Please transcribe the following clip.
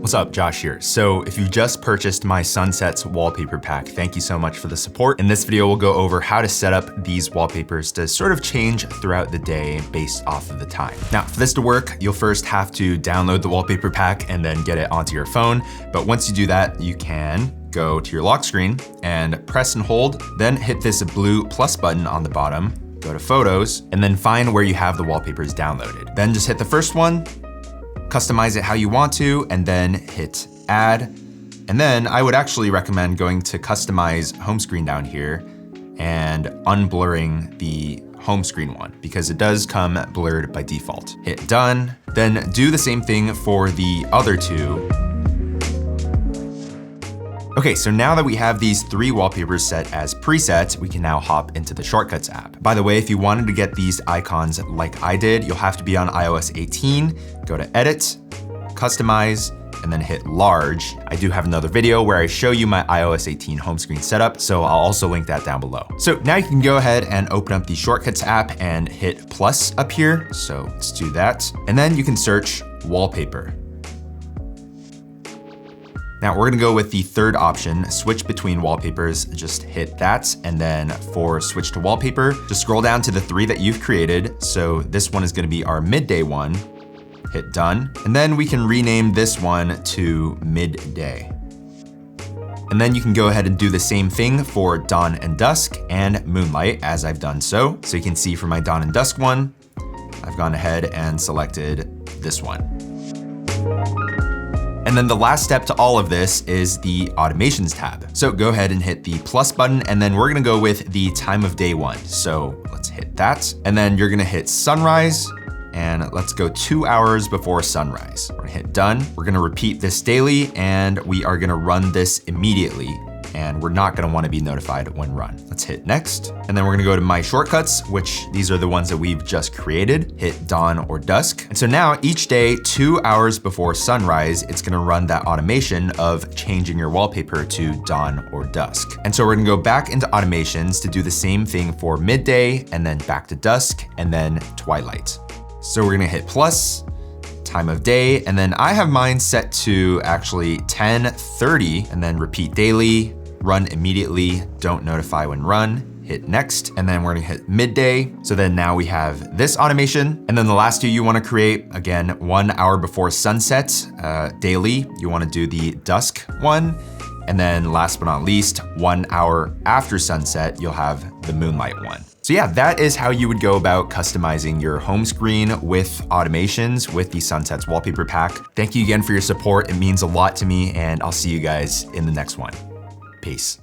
What's up, Josh here. So if you just purchased my Sunsets wallpaper pack, thank you so much for the support. In this video, we'll go over how to set up these wallpapers to sort of change throughout the day based off of the time. Now, for this to work, you'll first have to download the wallpaper pack and then get it onto your phone. But once you do that, you can go to your lock screen and press and hold, then hit this blue plus button on the bottom, go to Photos, and then find where you have the wallpapers downloaded. Then just hit the first one, customize it how you want to, and then hit Add. And then I would actually recommend going to Customize Home Screen down here and unblurring the home screen one because it does come blurred by default. Hit Done, then do the same thing for the other two. Okay, so now that we have these 3 wallpapers set as presets, we can now hop into the Shortcuts app. By the way, if you wanted to get these icons like I did, you'll have to be on iOS 18, go to Edit, Customize, and then hit Large. I do have another video where I show you my iOS 18 home screen setup, so I'll also link that down below. So now you can go ahead and open up the Shortcuts app and hit plus up here. So let's do that. And then you can search Wallpaper. Now we're gonna go with the third option, switch between wallpapers, just hit that. And then for switch to wallpaper, just scroll down to the 3 that you've created. So this one is gonna be our midday one, hit done. And then we can rename this one to midday. And then you can go ahead and do the same thing for dawn and dusk and moonlight as I've done so. So you can see for my dawn and dusk one, I've gone ahead and selected this one. And then the last step to all of this is the automations tab. So go ahead and hit the plus button, and then we're gonna go with the time of day one. So let's hit that. And then you're gonna hit sunrise, and let's go 2 hours before sunrise. We're gonna hit done. We're gonna repeat this daily, and we are gonna run this immediately. And we're not gonna wanna be notified when run. Let's hit next. And then we're gonna go to my shortcuts, which these are the ones that we've just created. Hit dawn or dusk. And so now each day, 2 hours before sunrise, it's gonna run that automation of changing your wallpaper to dawn or dusk. And so we're gonna go back into automations to do the same thing for midday, and then back to dusk, and then twilight. So we're gonna hit plus, time of day, and then I have mine set to actually 10:30, and then repeat daily, run immediately, don't notify when run, hit next, and then we're gonna hit midday. So then now we have this automation. And then the last 2 you wanna create, again, 1 hour before sunset, daily, you wanna do the dusk one. And then last but not least, 1 hour after sunset, you'll have the moonlight one. So yeah, that is how you would go about customizing your home screen with automations with the Sunsets wallpaper pack. Thank you again for your support. It means a lot to me, and I'll see you guys in the next one. Peace.